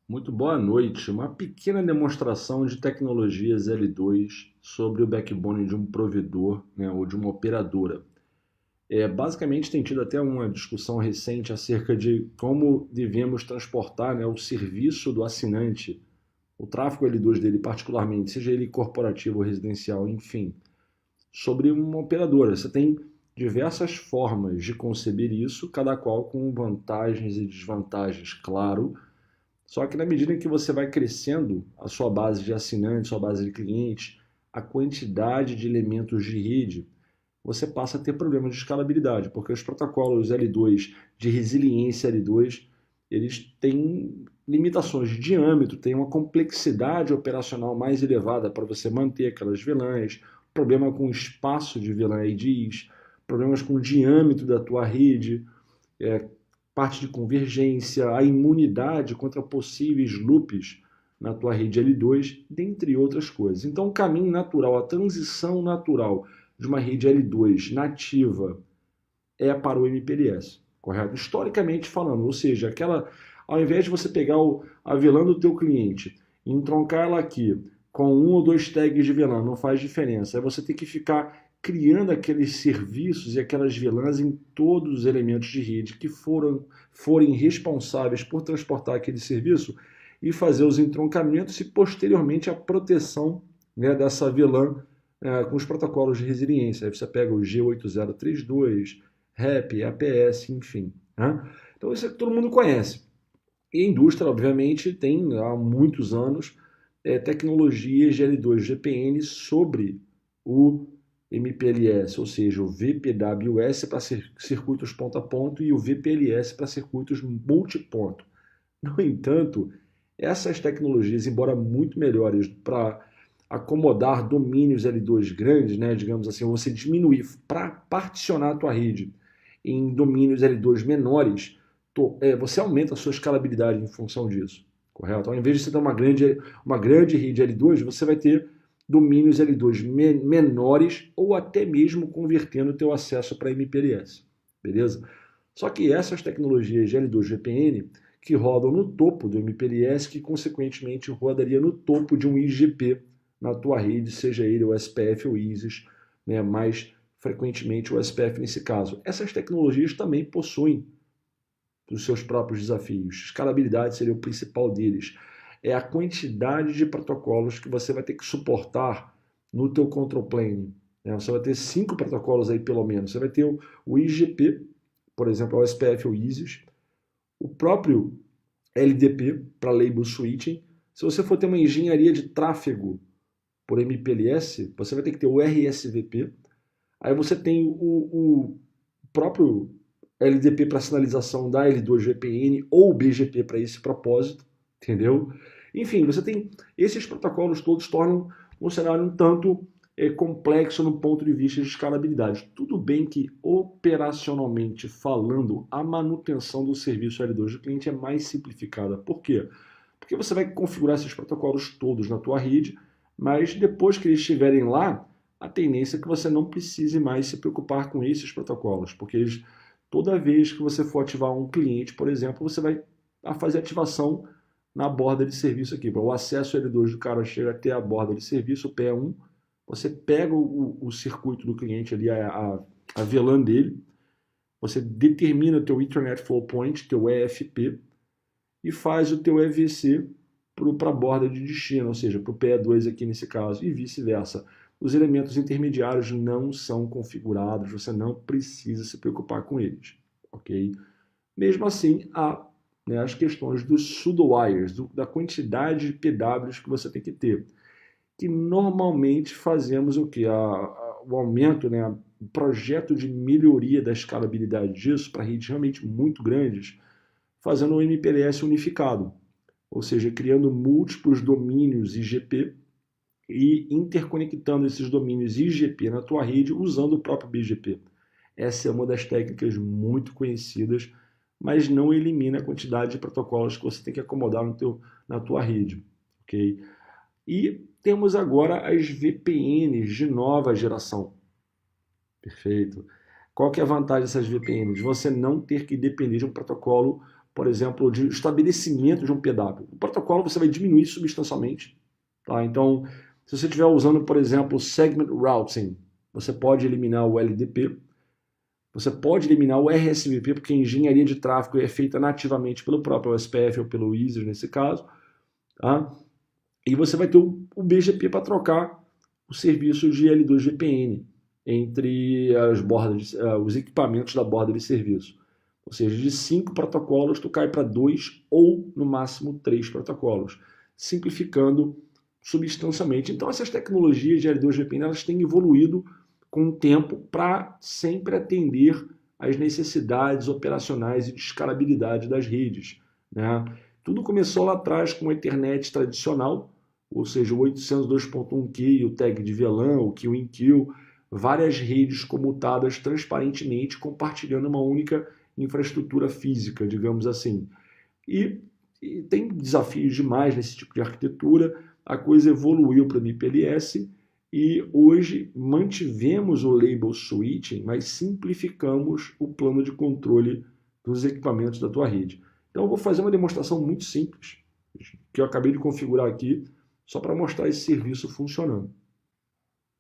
Muito boa noite. Uma pequena demonstração de tecnologias L2 sobre o backbone de um provedor, né, ou de uma operadora. Basicamente tem tido até uma discussão recente acerca de como devemos transportar, né, o serviço do assinante, o tráfego L2 dele particularmente, seja ele corporativo ou residencial, enfim, sobre uma operadora. Você tem diversas formas de conceber isso, cada qual com vantagens e desvantagens, claro. Só que na medida em que você vai crescendo a sua base de assinantes, sua base de clientes, a quantidade de elementos de rede, você passa a ter problemas de escalabilidade, porque os protocolos L2 de resiliência L2, eles têm limitações de diâmetro, têm uma complexidade operacional mais elevada para você manter aquelas VLANs, problema com o espaço de VLAN IDs, problemas com o diâmetro da tua rede, é, parte de convergência, a imunidade contra possíveis loops na tua rede L2, dentre outras coisas. Então, o caminho natural, a transição natural de uma rede L2 nativa é para o MPLS, correto? Historicamente falando, ou seja, ao invés de você pegar a VLAN do teu cliente e entroncar ela aqui com um ou dois tags de VLAN, não faz diferença. Aí você tem que ficar criando aqueles serviços e aquelas VLANs em todos os elementos de rede que forem responsáveis por transportar aquele serviço e fazer os entroncamentos e posteriormente a proteção, né, dessa VLAN com os protocolos de resiliência. Aí você pega o G8032, RAP, APS, enfim. Né? Então isso é que todo mundo conhece. E a indústria, obviamente, tem há muitos anos tecnologias de L2 GPN sobre o MPLS, ou seja, o VPWS para circuitos ponto a ponto e o VPLS para circuitos multiponto. No entanto, essas tecnologias, embora muito melhores para acomodar domínios L2 grandes, né, digamos assim, você diminuir para particionar a tua rede em domínios L2 menores, você aumenta a sua escalabilidade em função disso, correto? Ao invés de você ter uma grande rede L2, você vai ter domínios L2 menores ou até mesmo convertendo o teu acesso para MPLS, beleza? Só que essas tecnologias de L2 VPN que rodam no topo do MPLS, que consequentemente rodaria no topo de um IGP na tua rede, seja ele o SPF ou ISIS, né, mais frequentemente o SPF nesse caso. Essas tecnologias também possuem os seus próprios desafios. Escalabilidade seria o principal deles. É a quantidade de protocolos que você vai ter que suportar no teu control plane. Né? Você vai ter 5 protocolos aí pelo menos. Você vai ter o IGP, por exemplo, o SPF ou ISIS, o próprio LDP para label switching. Se você for ter uma engenharia de tráfego por MPLS, você vai ter que ter o RSVP. Aí você tem o próprio LDP para sinalização da L2 VPN ou BGP para esse propósito, entendeu? Enfim, você tem esses protocolos todos tornam um cenário um tanto complexo no ponto de vista de escalabilidade. Tudo bem que operacionalmente falando, a manutenção do serviço L2 do cliente é mais simplificada. Por quê? Porque você vai configurar esses protocolos todos na tua rede, mas depois que eles estiverem lá, a tendência é que você não precise mais se preocupar com esses protocolos, porque toda vez que você for ativar um cliente, por exemplo, você vai fazer ativação na borda de serviço aqui. O acesso L2 do cara chega até a borda de serviço, o PE1, você pega o circuito do cliente ali, a VLAN dele, você determina o teu Ethernet Flow Point, teu EFP, e faz o teu EVC para a borda de destino, ou seja, para o PE2 aqui nesse caso, e vice-versa. Os elementos intermediários não são configurados, você não precisa se preocupar com eles, ok? Mesmo assim, há, né, as questões dos pseudo-wires, da quantidade de PWs que você tem que ter, que normalmente fazemos o que? O aumento, né, o projeto de melhoria da escalabilidade disso para redes realmente muito grandes, fazendo um MPLS unificado, ou seja, criando múltiplos domínios IGP e interconectando esses domínios IGP na tua rede usando o próprio BGP. Essa é uma das técnicas muito conhecidas, mas não elimina a quantidade de protocolos que você tem que acomodar na tua rede. Okay? E temos agora as VPNs de nova geração. Perfeito. Qual que é a vantagem dessas VPNs? Você não ter que depender de um protocolo por exemplo, de estabelecimento de um PW. O protocolo você vai diminuir substancialmente. Tá? Então, se você estiver usando, por exemplo, Segment Routing, você pode eliminar o LDP, você pode eliminar o RSVP, porque a engenharia de tráfego é feita nativamente pelo próprio SPF ou pelo Wizard nesse caso. Tá? E você vai ter o BGP para trocar o serviço de L2VPN entre os equipamentos da borda de serviço. Ou seja, de 5 protocolos, tu cai para 2 ou, no máximo, 3 protocolos, simplificando substancialmente. Então, essas tecnologias de L2VPN elas têm evoluído com o tempo para sempre atender às necessidades operacionais e de escalabilidade das redes. Né? Tudo começou lá atrás com a internet tradicional, ou seja, o 802.1Q, o tag de VLAN, o Kill-in-Kill, várias redes comutadas transparentemente, compartilhando uma única infraestrutura física, digamos assim. E tem desafios demais nesse tipo de arquitetura, a coisa evoluiu para o MPLS e hoje mantivemos o label switching, mas simplificamos o plano de controle dos equipamentos da tua rede. Então eu vou fazer uma demonstração muito simples, que eu acabei de configurar aqui, só para mostrar esse serviço funcionando.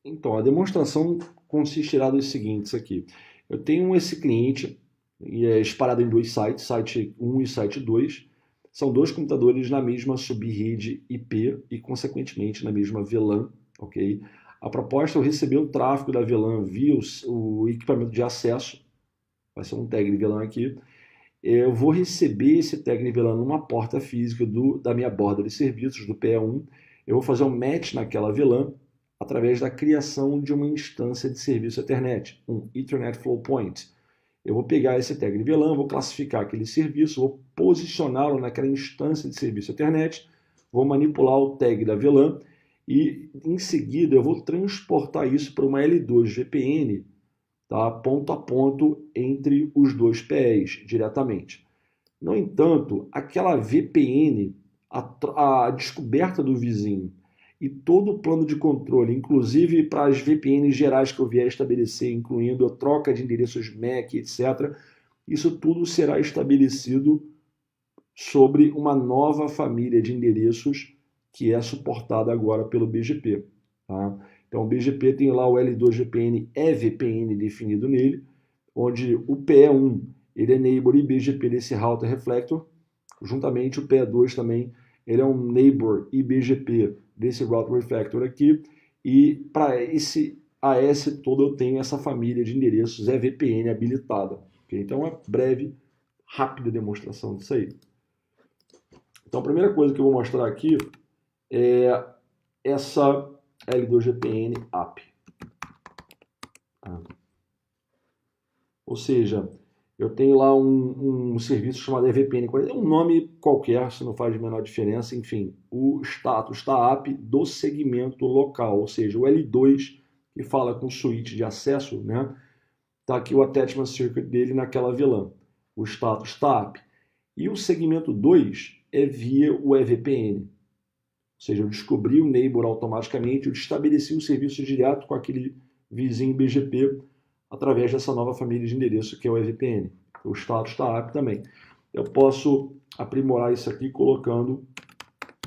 Então, a demonstração consistirá dos seguintes aqui. Eu tenho esse cliente espalhado em 2 sites, site 1 e site 2. São 2 computadores na mesma subrede IP e, consequentemente, na mesma VLAN. Okay? A proposta é eu receber o tráfego da VLAN via o equipamento de acesso. Vai ser um tag de VLAN aqui. Eu vou receber esse tag de VLAN numa porta física da minha borda de serviços, do PE1. Eu vou fazer um match naquela VLAN através da criação de uma instância de serviço Ethernet, um Ethernet Flow Point. Eu vou pegar esse tag de VLAN, vou classificar aquele serviço, vou posicioná-lo naquela instância de serviço Ethernet, vou manipular o tag da VLAN e, em seguida, eu vou transportar isso para uma L2 VPN, tá? Ponto a ponto entre os 2 PEs, diretamente. No entanto, aquela VPN, a descoberta do vizinho e todo o plano de controle, inclusive para as VPNs gerais que eu vier estabelecer, incluindo a troca de endereços MAC, etc., isso tudo será estabelecido sobre uma nova família de endereços que é suportada agora pelo BGP. Tá? Então, o BGP tem lá o L2VPN EVPN definido nele, onde o PE1 ele é neighbor e BGP desse router reflector, juntamente o PE2 também ele é um neighbor e BGP desse router reflector aqui, e para esse AS todo eu tenho essa família de endereços EVPN habilitada. Okay? Então, é uma breve, rápida demonstração disso aí. Então, a primeira coisa que eu vou mostrar aqui é essa L2VPN app. Ou seja, eu tenho lá um serviço chamado EVPN, é um nome qualquer, se não faz a menor diferença, enfim, o status da app do segmento local, ou seja, o L2 que fala com o switch de acesso, né? Tá aqui o attachment circuit dele naquela VLAN, o status da app. E o segmento 2 é via o EVPN, ou seja, eu descobri o neighbor automaticamente, eu estabeleci um serviço direto com aquele vizinho BGP através dessa nova família de endereço que é o EVPN, o status da app também. Eu posso aprimorar isso aqui colocando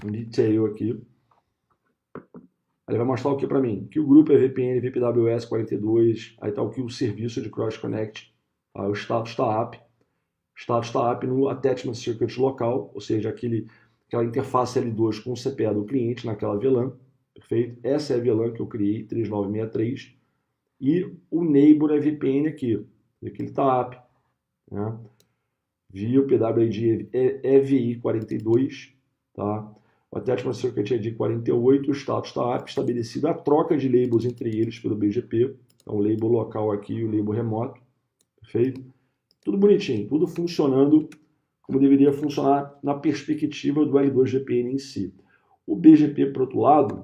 um detail aqui. Ele vai mostrar o que para mim? Que o grupo é VPN, VPWS 42, aí está o que o serviço de Cross Connect, tá? O status da app. Status da app no attachment circuit local, ou seja, aquela interface L2 com o CPE do cliente naquela VLAN, perfeito? Essa é a VLAN que eu criei, 3963. E o neighbor é VPN aqui, aquele tá app, né? Via o PWID EVI42, tá? O attachment circuit ID 48, o status da app, estabelecido a troca de labels entre eles pelo BGP, então o label local aqui e o label remoto, perfeito? Tudo bonitinho, tudo funcionando como deveria funcionar na perspectiva do L2VPN em si. O BGP, por outro lado,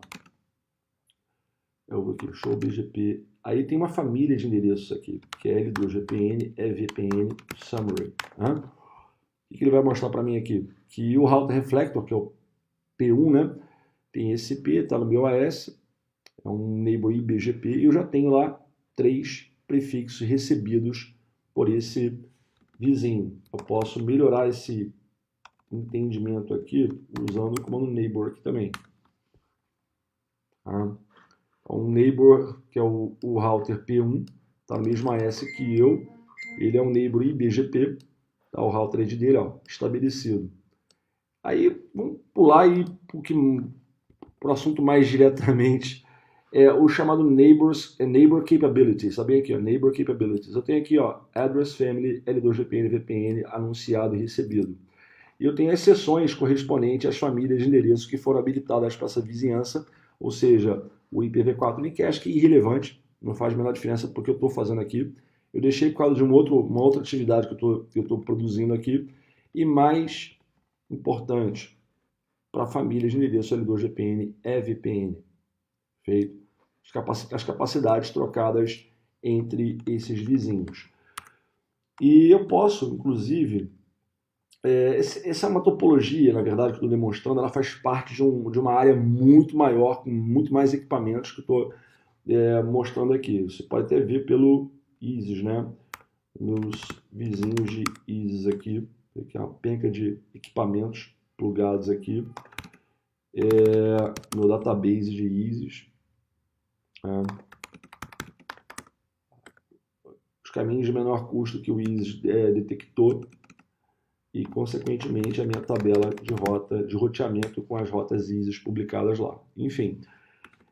eu vou aqui, show BGP. Aí tem uma família de endereços aqui, que é L2VPN, EVPN, Summary. Né? O que ele vai mostrar para mim aqui? Que o Router Reflector, que é o P1, né? Tem esse IP, está no meu AS, é um neighbor IBGP, e eu já tenho lá 3 prefixos recebidos por esse vizinho. Eu posso melhorar esse entendimento aqui, usando o comando neighbor aqui também. Tá? Então, o neighbor, que é o router P1, está no mesmo AS que eu, ele é um neighbor IBGP, tá? O router ID dele, ó, estabelecido. Aí, vamos pular aí para o assunto mais diretamente, o chamado Neighbor Capabilities, sabia aqui, ó, Neighbor Capabilities. Eu tenho aqui, ó, Address Family, L2VPN, VPN, anunciado e recebido. E eu tenho as seções correspondentes às famílias de endereços que foram habilitadas para essa vizinhança, ou seja, o IPv4 Unicast, que é irrelevante, não faz a menor diferença porque eu estou fazendo aqui. Eu deixei por causa de uma outra atividade que eu estou produzindo aqui. E mais importante, para famílias de endereço L2VPN é VPN. Feito. As capacidades trocadas entre esses vizinhos. E eu posso, inclusive, essa é uma topologia, na verdade, que eu estou demonstrando, ela faz parte de uma área muito maior, com muito mais equipamentos que eu estou mostrando aqui. Você pode até ver pelo ISIS, né? Meus vizinhos de ISIS aqui, aqui é uma penca de equipamentos plugados aqui. Meu database de ISIS. Os caminhos de menor custo que o ISIS detectou e, consequentemente, a minha tabela de roteamento com as rotas ISIS publicadas lá. Enfim,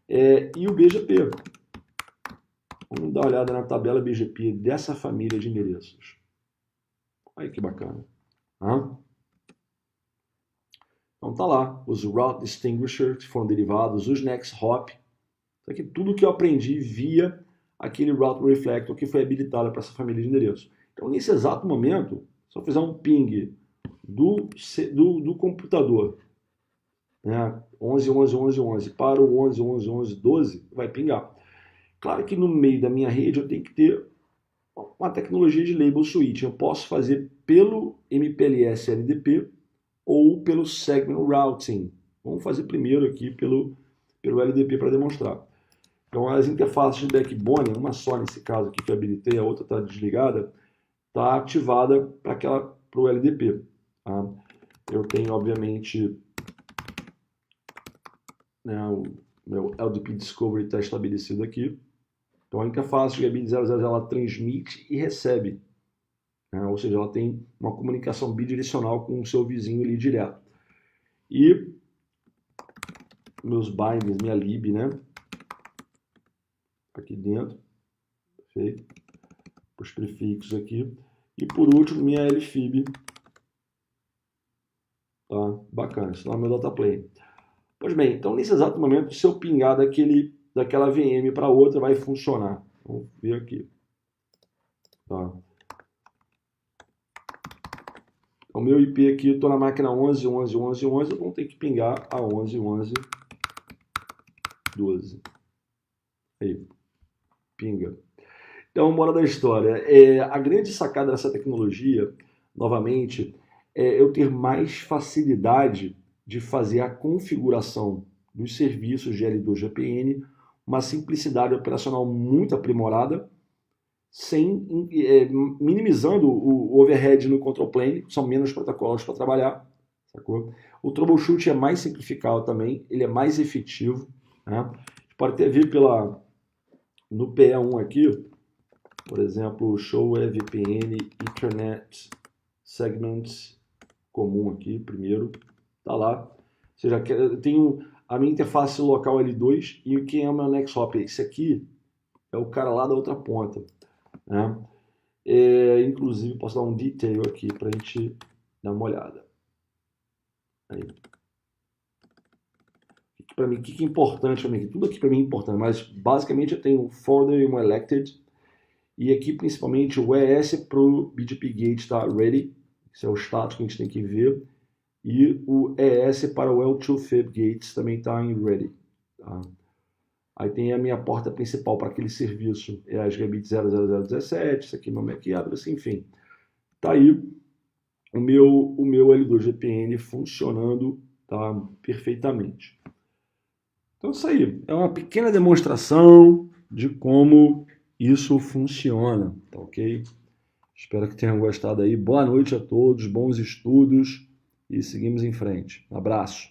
e o BGP. Vamos dar uma olhada na tabela BGP dessa família de endereços. Olha que bacana. Então tá lá, os Route Distinguishers que foram derivados, os Next Hop. Isso aqui tudo que eu aprendi via aquele Route Reflector que foi habilitado para essa família de endereços. Então, nesse exato momento, se eu fizer um ping do computador, né, 11.11.11.11 para o 11.11.11.12, vai pingar. Claro que no meio da minha rede eu tenho que ter uma tecnologia de label switch. Eu posso fazer pelo MPLS LDP ou pelo Segment Routing. Vamos fazer primeiro aqui pelo LDP para demonstrar. Então, as interfaces de backbone, uma só nesse caso aqui que eu habilitei, a outra está desligada, está ativada para o LDP. Tá? Eu tenho, obviamente, né, o meu LDP Discovery está estabelecido aqui. Então, a interface de Gigabit 00 ela transmite e recebe. Né? Ou seja, ela tem uma comunicação bidirecional com o seu vizinho ali direto. E meus bindings, minha lib, né? Aqui dentro. Perfeito. Os prefixos aqui. E por último, minha lfib. Tá? Bacana. Isso não é meu dataplane. Pois bem, então nesse exato momento, se eu pingar daquela VM para outra, vai funcionar. Vamos ver aqui. Tá. O meu IP aqui, eu estou na máquina 11.11.11.11, eu vou ter que pingar a 11.11.12. Aí, pinga. Então, bora da história. A grande sacada dessa tecnologia, novamente, é eu ter mais facilidade de fazer a configuração dos serviços de L2VPN, uma simplicidade operacional muito aprimorada, minimizando o overhead no control plane, são menos protocolos para trabalhar, sacou? O troubleshoot é mais simplificado também, ele é mais efetivo, né? A gente pode até ver no PE1 aqui, por exemplo, show VPN Ethernet Segments comum aqui, primeiro, tá lá. Ou seja, eu tenho a minha interface local L2 e quem é o meu Next Hop? Esse aqui é o cara lá da outra ponta. Né? Inclusive, posso dar um detail aqui para a gente dar uma olhada. Aí. Para mim, o que é importante para mim? Tudo aqui para mim é importante, mas basicamente eu tenho um folder e um elected. E aqui, principalmente, o ES para o BGP Gate está ready. Esse é o status que a gente tem que ver. E o ES para o L2FIB Gates também está em ready. Tá? Aí tem a minha porta principal para aquele serviço. É a Gigabit 00017. Isso aqui é meu MAC address, enfim. Tá aí o meu L2VPN funcionando, tá, perfeitamente. Então isso aí. É uma pequena demonstração de como isso funciona, tá ok? Espero que tenham gostado aí. Boa noite a todos, bons estudos e seguimos em frente. Um abraço.